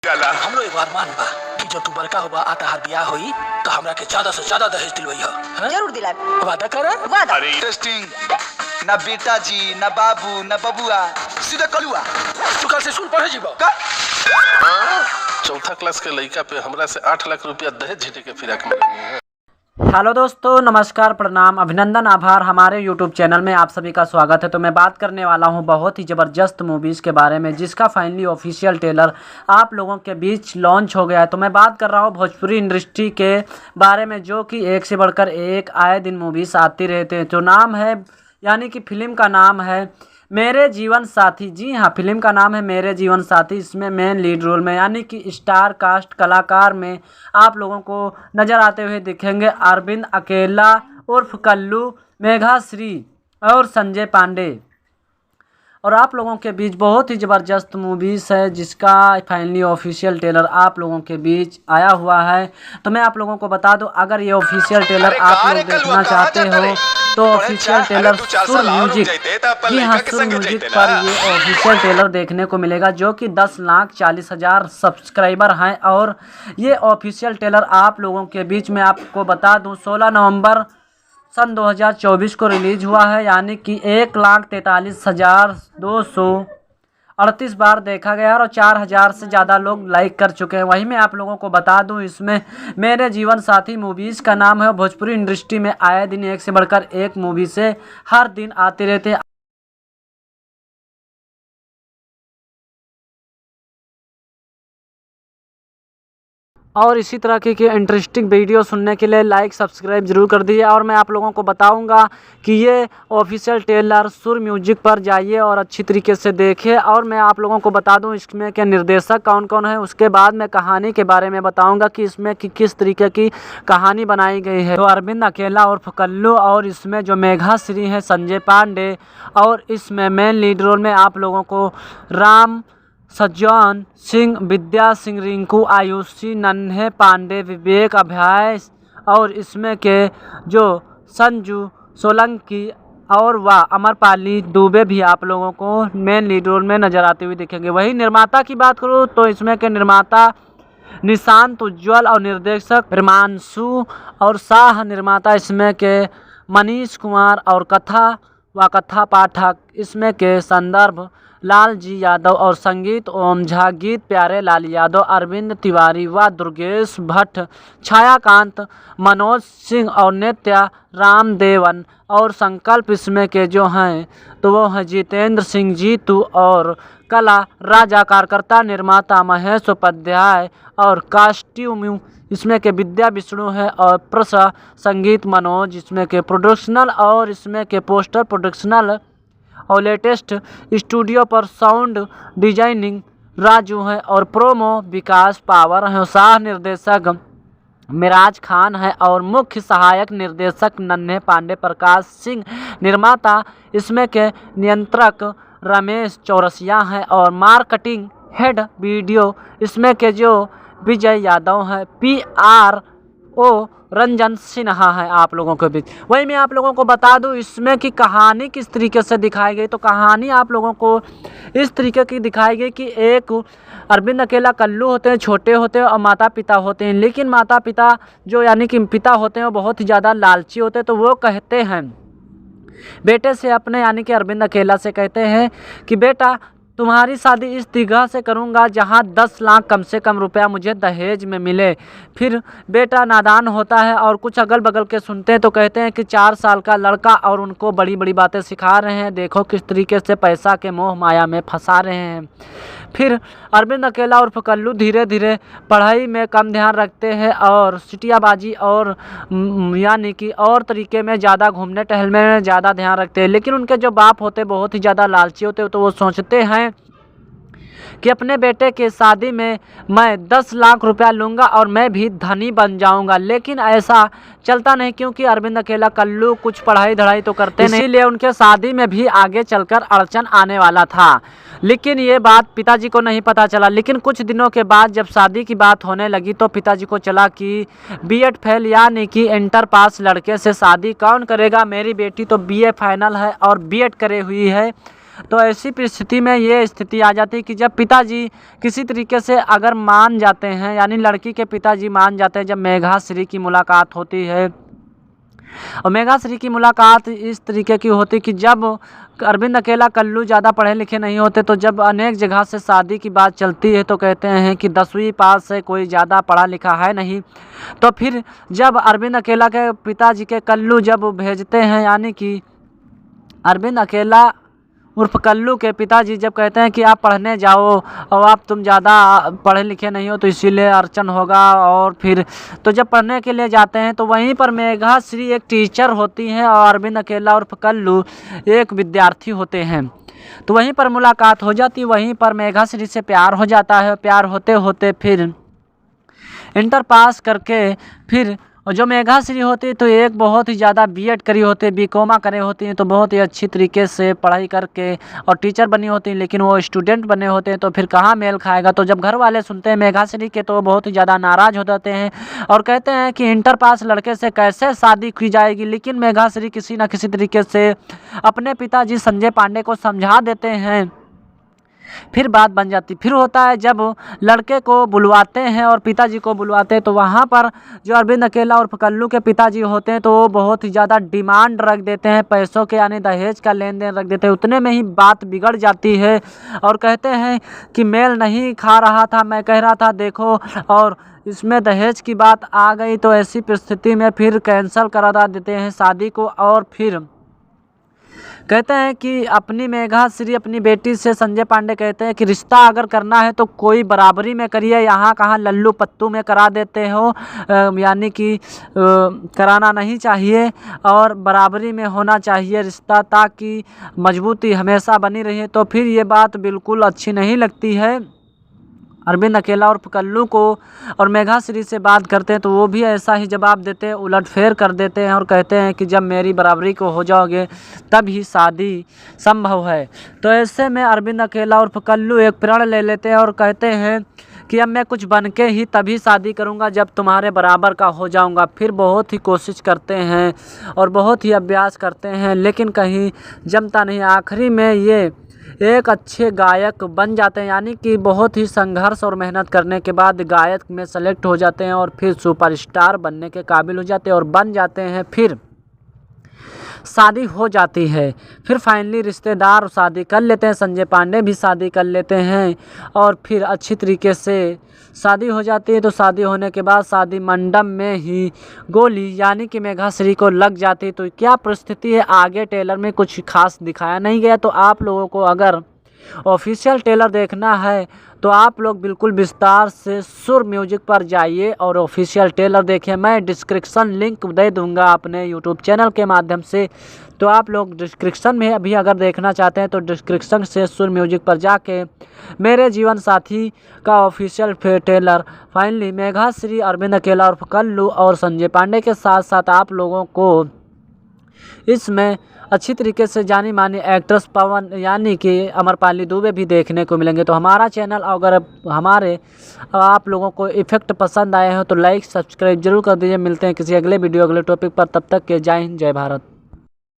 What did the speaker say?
हमरो एक बार मान बा कि जब तू बड़का होबा आता हर बियाह होई तो हमरा के ज्यादा से ज्यादा दहेज दिलवई हो। जरूर दिलाए। वादा कर। वादा। अरे इंटरेस्टिंग ना बेटा जी ना बाबू ना बबुआ सीधा कलुआ। तू कल से स्कूल पढ़े जीबो का? चौथा क्लास के लड़का पे हमरा से 8 लाख रुपया दहेज झीटे के फिराक में लेनी है। हेलो दोस्तों, नमस्कार, प्रणाम, अभिनंदन, आभार। हमारे यूट्यूब चैनल में आप सभी का स्वागत है। तो मैं बात करने वाला हूं बहुत ही ज़बरदस्त मूवीज़ के बारे में जिसका फाइनली ऑफिशियल ट्रेलर आप लोगों के बीच लॉन्च हो गया है। तो मैं बात कर रहा हूं भोजपुरी इंडस्ट्री के बारे में जो कि एक से बढ़कर एक आए दिन मूवीज़ आती रहते हैं। तो नाम है यानी कि फिल्म का नाम है मेरे जीवन साथी। जी हाँ, फिल्म का नाम है मेरे जीवन साथी। इसमें मेन लीड रोल में यानी कि स्टार कास्ट कलाकार में आप लोगों को नज़र आते हुए दिखेंगे अरविंद अकेला उर्फ कल्लू, मेघा श्री और संजय पांडे। और आप लोगों के बीच बहुत ही ज़बरदस्त मूवीज़ है जिसका फाइनली ऑफिशियल ट्रेलर आप लोगों के बीच आया हुआ है। तो मैं आप लोगों को बता दूं, अगर ये ऑफिशियल ट्रेलर आप लोग देखना चाहते हो तो ऑफिशियल ट्रेलर सुर म्यूजिक, जी हाँ, सुर म्यूजिक पर ये ऑफिशियल ट्रेलर देखने को मिलेगा जो कि 10,40,000 सब्सक्राइबर हैं। और ये ऑफिशियल ट्रेलर आप लोगों के बीच में आपको बता दूं 16 नवंबर सन 2024 को रिलीज हुआ है, यानी कि 1,43,238 बार देखा गया और 4,000 से ज़्यादा लोग लाइक कर चुके हैं। वहीं मैं आप लोगों को बता दूं इसमें मेरे जीवन साथी मूवीज़ का नाम है। भोजपुरी इंडस्ट्री में आए दिन एक से बढ़कर एक मूवी से हर दिन आते रहते हैं। और इसी तरह की इंटरेस्टिंग वीडियो सुनने के लिए लाइक सब्सक्राइब जरूर कर दीजिए। और मैं आप लोगों को बताऊंगा कि ये ऑफिशियल ट्रेलर सुर म्यूजिक पर जाइए और अच्छी तरीके से देखिए। और मैं आप लोगों को बता दूं इसमें के निर्देशक कौन कौन है। उसके बाद मैं कहानी के बारे में बताऊंगा कि इसमें किस तरीके की कहानी बनाई गई है। तो अरविंद अकेला उर्फ कल्लू और इसमें जो मेघा श्री है संजय पांडे, और इसमें मेन लीड रोल में आप लोगों को राम सज्जन सिंह, विद्या सिंह, रिंकू, आयुषी, नन्हे पांडे, विवेक, अभय और इसमें के जो संजू सोलंकी और वाह अमरपाली दुबे भी आप लोगों को मेन लीड रोल में नज़र आते हुए दिखेंगे। वही निर्माता की बात करूँ तो इसमें के निर्माता निशांत उज्ज्वल और निर्देशक हिमांशु और शाह, निर्माता इसमें के मनीष कुमार और कथा पाठक इसमें के संदर्भ लाल जी यादव और संगीत ओम झा, गीत प्यारे लाल यादव, अरविंद तिवारी व दुर्गेश भट्ट, छायाकांत, मनोज सिंह और नित्या रामदेवन और संकल्प इसमें के जो हैं तो वो हैं जितेंद्र सिंह जीतू और कला राजा, कार्यकर्ता निर्माता महेश उपाध्याय और कास्ट्यूम इसमें के विद्या विष्णु है और प्रसा संगीत मनोज इसमें के प्रोडक्शनल और इसमें के पोस्टर प्रोडक्शनल और लेटेस्ट स्टूडियो पर साउंड डिजाइनिंग राजू है और प्रोमो विकास पावर है। शाह निर्देशक मिराज खान है और मुख्य सहायक निर्देशक नन्हे पांडे प्रकाश सिंह, निर्माता इसमें के नियंत्रक रमेश चौरसिया है और मार्केटिंग हेड वीडियो इसमें के जो विजय यादव है, PRO रंजन सिन्हा है आप लोगों के बीच। वही मैं आप लोगों को बता दूं इसमें की कहानी किस तरीके से दिखाई गई। तो कहानी आप लोगों को इस तरीके की दिखाई गई कि एक अरविंद अकेला कल्लू होते हैं, छोटे होते हैं और माता पिता होते हैं। लेकिन माता पिता जो यानी कि पिता होते हैं वो बहुत ही ज़्यादा लालची होते हैं। तो वो कहते हैं बेटे से अपने यानी कि अरविंद अकेला से कहते हैं कि बेटा तुम्हारी शादी इस जगह से करूंगा जहां 10 लाख कम से कम रुपया मुझे दहेज में मिले। फिर बेटा नादान होता है और कुछ अगल बगल के सुनते हैं तो कहते हैं कि 4 साल का लड़का और उनको बड़ी बड़ी बातें सिखा रहे हैं, देखो किस तरीके से पैसा के मोह माया में फंसा रहे हैं। फिर अरविंद अकेला उर्फ कल्लू धीरे धीरे पढ़ाई में कम ध्यान रखते हैं और सिटियाबाजी और यानी कि और तरीके में ज़्यादा घूमने टहलने में ज़्यादा ध्यान रखते हैं। लेकिन उनके जो बाप होते बहुत ही ज़्यादा लालची होते तो वो सोचते हैं कि अपने बेटे के शादी में मैं 10 लाख रुपया लूँगा और मैं भी धनी बन जाऊँगा। लेकिन ऐसा चलता नहीं क्योंकि अरविंद अकेला कल्लू कुछ पढ़ाई धड़ाई तो करते नहीं, इसीलिए उनके शादी में भी आगे चलकर अड़चन आने वाला था। लेकिन ये बात पिताजी को नहीं पता चला। लेकिन कुछ दिनों के बाद जब शादी की बात होने लगी तो पिताजी को चला कि B.Ed फेल यानी कि इंटर पास लड़के से शादी कौन करेगा, मेरी बेटी तो BA फाइनल है और B.Ed करे हुई है तो ऐसी परिस्थिति में ये स्थिति आ जाती है कि जब पिताजी किसी तरीके से अगर मान जाते हैं, यानी लड़की के पिताजी मान जाते हैं, जब मेघाश्री की मुलाकात होती है। और मेघाश्री की मुलाकात इस तरीके की होती कि जब अरविंद अकेला कल्लू ज़्यादा पढ़े लिखे नहीं होते, तो जब अनेक जगह से शादी की बात चलती है तो कहते हैं कि 10वीं पास है, कोई ज़्यादा पढ़ा लिखा है नहीं। तो फिर जब अरविंद अकेला के पिताजी के कल्लू जब भेजते हैं, यानी कि अरविंद अकेला उर्फ कल्लू के पिताजी जब कहते हैं कि आप पढ़ने जाओ और आप तुम ज़्यादा पढ़े लिखे नहीं हो तो इसीलिए अड़चन होगा, और फिर तो जब पढ़ने के लिए जाते हैं तो वहीं पर मेघाश्री एक टीचर होती हैं और अरविंद अकेला उर्फ कल्लू एक विद्यार्थी होते हैं। तो वहीं पर मुलाकात हो जाती, वहीं पर मेघाश्री से प्यार हो जाता है। प्यार होते होते फिर इंटर पास करके फिर और जो मेघाश्री होती है तो एक बहुत ही ज़्यादा बीएड करी होती है, बीकॉमा करे होती हैं, तो बहुत ही अच्छी तरीके से पढ़ाई करके और टीचर बनी होती हैं, लेकिन वो स्टूडेंट बने होते हैं। तो फिर कहाँ मेल खाएगा। तो जब घर वाले सुनते हैं मेघाश्री के तो बहुत ही ज़्यादा नाराज़ हो जाते हैं और कहते हैं कि इंटर पास लड़के से कैसे शादी की जाएगी। लेकिन मेघाश्री किसी न किसी तरीके से अपने पिताजी संजय पांडे को समझा देते हैं, फिर बात बन जाती। फिर होता है जब लड़के को बुलवाते हैं और पिताजी को बुलवाते हैं, तो वहाँ पर जो अरविंद अकेला और कल्लू के पिताजी होते हैं तो वो बहुत ही ज़्यादा डिमांड रख देते हैं, पैसों के यानी दहेज का लेन देन रख देते हैं। उतने में ही बात बिगड़ जाती है और कहते हैं कि मेल नहीं खा रहा था, मैं कह रहा था देखो, और इसमें दहेज की बात आ गई। तो ऐसी परिस्थिति में फिर कैंसिल करा देते हैं शादी को। और फिर कहते हैं कि अपनी मेघाश्री अपनी बेटी से संजय पांडे कहते हैं कि रिश्ता अगर करना है तो कोई बराबरी में करिए, यहाँ कहाँ लल्लू पत्तू में करा देते हो, यानी कि कराना नहीं चाहिए और बराबरी में होना चाहिए रिश्ता, ताकि मजबूती हमेशा बनी रहे। तो फिर ये बात बिल्कुल अच्छी नहीं लगती है। अरविंद अकेला और कल्लू को और मेघाश्री से बात करते हैं तो वो भी ऐसा ही जवाब देते हैं, उलटफेर कर देते हैं और कहते हैं कि जब मेरी बराबरी को हो जाओगे तब ही शादी संभव है। तो ऐसे में अरविंद अकेला और कल्लू एक प्रण ले लेते हैं और कहते हैं कि अब मैं कुछ बन के ही तभी शादी करूंगा जब तुम्हारे बराबर का हो जाऊंगा। फिर बहुत ही कोशिश करते हैं और बहुत ही अभ्यास करते हैं, लेकिन कहीं जमता नहीं। आखिरी में ये एक अच्छे गायक बन जाते हैं, यानी कि बहुत ही संघर्ष और मेहनत करने के बाद गायक में सेलेक्ट हो जाते हैं और फिर सुपरस्टार बनने के काबिल हो जाते हैं और बन जाते हैं। फिर शादी हो जाती है। फिर फाइनली रिश्तेदार शादी कर लेते हैं, संजय पांडे भी शादी कर लेते हैं और फिर अच्छी तरीके से शादी हो जाती है। तो शादी होने के बाद शादी मंडप में ही गोली यानी कि मेघाश्री को लग जाती है। तो क्या परिस्थिति है आगे ट्रेलर में कुछ खास दिखाया नहीं गया। तो आप लोगों को अगर ऑफिशियल ट्रेलर देखना है तो आप लोग बिल्कुल विस्तार से सुर म्यूजिक पर जाइए और ऑफिशियल ट्रेलर देखें। मैं डिस्क्रिप्शन लिंक दे दूंगा अपने यूट्यूब चैनल के माध्यम से, तो आप लोग डिस्क्रिप्शन में अभी अगर देखना चाहते हैं तो डिस्क्रिप्शन से सुर म्यूजिक पर जाके मेरे जीवन साथी का ऑफिशियल ट्रेलर फाइनली मेघाश्री, अरविंद अकेला और कल्लू और संजय पांडे के साथ साथ आप लोगों को इसमें अच्छी तरीके से जानी मानी एक्ट्रेस पवन यानी कि अमरपाली दुबे भी देखने को मिलेंगे। तो हमारा चैनल अगर हमारे आप लोगों को इफ़ेक्ट पसंद आए हो तो लाइक सब्सक्राइब जरूर कर दीजिए। मिलते हैं किसी अगले वीडियो अगले टॉपिक पर, तब तक के जय हिंद जय भारत।